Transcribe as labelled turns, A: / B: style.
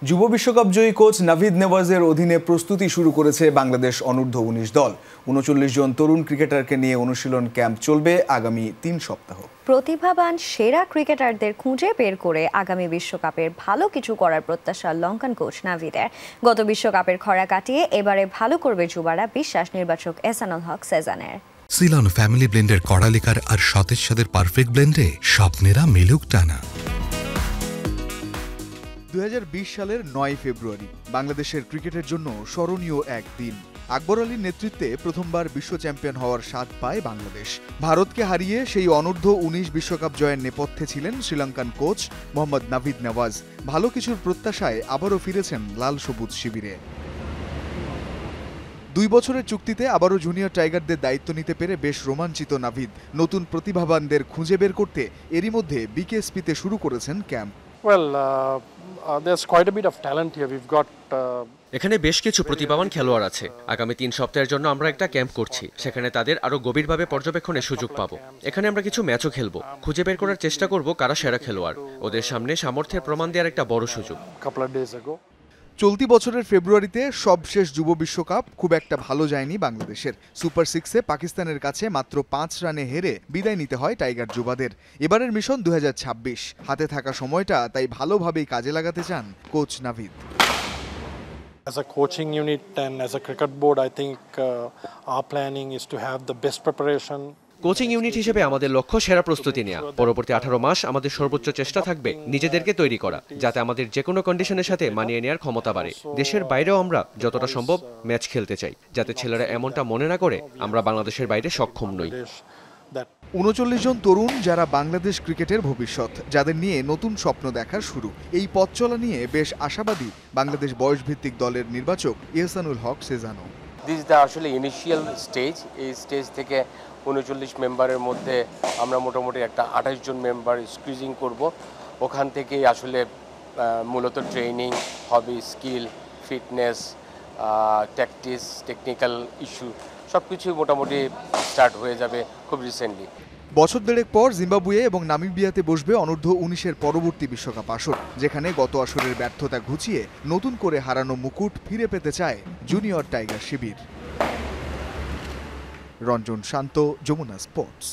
A: যুব বিশ্বকাপ জয়ী কোচ নাভিদ নেওয়াজের অধীনে প্রস্তুতি শুরু করেছে বাংলাদেশ অনূর্ধ্ব-19 দল। ৩৯ জন তরুণ ক্রিকেটারকে নিয়ে অনুশীলন ক্যাম্প চলবে আগামী ৩ সপ্তাহ।
B: প্রতিভাবান সেরা ক্রিকেটারদের খুঁজে বের করে আগামী বিশ্বকাপের ভালো কিছু করার প্রত্যাশা লঙ্কান কোচ নাভিদের। গত বিশ্বকাপের খরা কাটিয়ে এবারে ভালো করবে যুবারা, বিশ্বাস নির্বাচক এহসানুল হক সেজানের।
C: সিলন ফ্যামিলি ব্লেন্ডের কড়ালিকার আর সতেজ স্বাদের পারফেক্ট ব্লেন্ডে স্বপ্নেরা মিলুক টানা।
D: ২০২০ সালের ৯ ফেব্রুয়ারি বাংলাদেশের ক্রিকেটের জন্য স্মরণীয় এক দিন। আকবর আলীর নেতৃত্বে প্রথমবার বিশ্ব চ্যাম্পিয়ন হওয়ার স্বাদ পায় বাংলাদেশ। ভারতকে হারিয়ে সেই অনূর্ধ্ব-19 বিশ্বকাপ জয়ের নেপথ্যে ছিলেন শ্রীলঙ্কান কোচ মোহাম্মদ নাভিদ নেওয়াজ। ভালো কিছুর প্রত্যাশায় আবারও ফিরেছেন লাল সবুজ শিবিরে। ২ বছরের চুক্তিতে আবারও জুনিয়র টাইগারদের দায়িত্ব নিতে পেরে বেশ রোমাঞ্চিত নাভিদ। নতুন প্রতিভাবানদের খুঁজে বের করতে এরই মধ্যে বিকেএসপিতে শুরু করেছেন ক্যাম্প।
E: এখানে বেশ কিছু প্রতিভাবান খেলোয়াড় আছে। আগামী ৩ সপ্তাহের জন্য আমরা একটা ক্যাম্প করছি, সেখানে তাদের আরো গভীরভাবে পর্যবেক্ষণের সুযোগ পাবো। এখানে আমরা কিছু ম্যাচও খেলবো, খুঁজে বের করার চেষ্টা করব কারা সেরা খেলোয়াড়। ওদের সামনে সামর্থ্যের প্রমাণ দেওয়ার একটা বড় সুযোগ।
D: চলতি বছরের ফেব্রুয়ারিতে সবশেষ যুব বিশ্বকাপ খুব একটা ভালো যায়নি বাংলাদেশের। সুপার সিক্সে পাকিস্তানের কাছে মাত্র ৫ রানে হেরে বিদায় নিতে হয় টাইগার যুবাদের। এবারের মিশন ২০২৬, হাতে থাকা সময়টা তাই ভালোভাবেই কাজে লাগাতে চান coach Navid.
F: As a coaching unit and as a cricket board, I think our planning is to have the best preparation.
E: Coaching unit হিসেবে আমাদের লক্ষ্য সেরা প্রস্তুতি নেওয়া। পরবর্তী 18 মাস আমাদের সর্বোচ্চ চেষ্টা থাকবে নিজেদেরকে তৈরি করা, যাতে আমাদের যে কোনো কন্ডিশনের সাথে মানিয়ে নেওয়ার ক্ষমতা বাড়ে। দেশের বাইরেও আমরা যতটা সম্ভব ম্যাচ খেলতে চাই, যাতে ছেলেরা এমনটা মনে না করে আমরা বাংলাদেশের বাইরে সক্ষম নই।
D: ৩৯ জন তরুণ যারা বাংলাদেশ ক্রিকেটের ভবিষ্যৎ, যাদের নিয়ে নতুন স্বপ্ন দেখার শুরু। এই পথ চলা নিয়ে বেশ আশাবাদী বাংলাদেশ বয়সভিত্তিক দলের নির্বাচক এহসানুল হক সেজানো।
G: দিস ইজ দ্য আসলে ইনিশিয়াল স্টেজ। এই স্টেজ থেকে ৩৯ মেম্বারের মধ্যে আমরা মোটামুটি একটা ২৮ জন মেম্বার স্কুইজিং করব। ওখান থেকেই আসলে মূলত training, hobby, skill, fitness, tactics, technical issue সব কিছুই মোটামুটি স্টার্ট হয়ে যাবে খুব রিসেন্টলি।
D: বছর দেড়েক পর জিম্বাবুয়ে এবং নামিবিয়াতে বসবে অনূর্ধ্ব-19-এর পরবর্তী বিশ্বকাপ আসর, যেখানে গত আসরের ব্যর্থতা ঘুচিয়ে নতুন করে হারানো মুকুট ফিরে পেতে চায় জুনিয়র টাইগার শিবির। রঞ্জন শান্ত, যমুনা স্পোর্টস।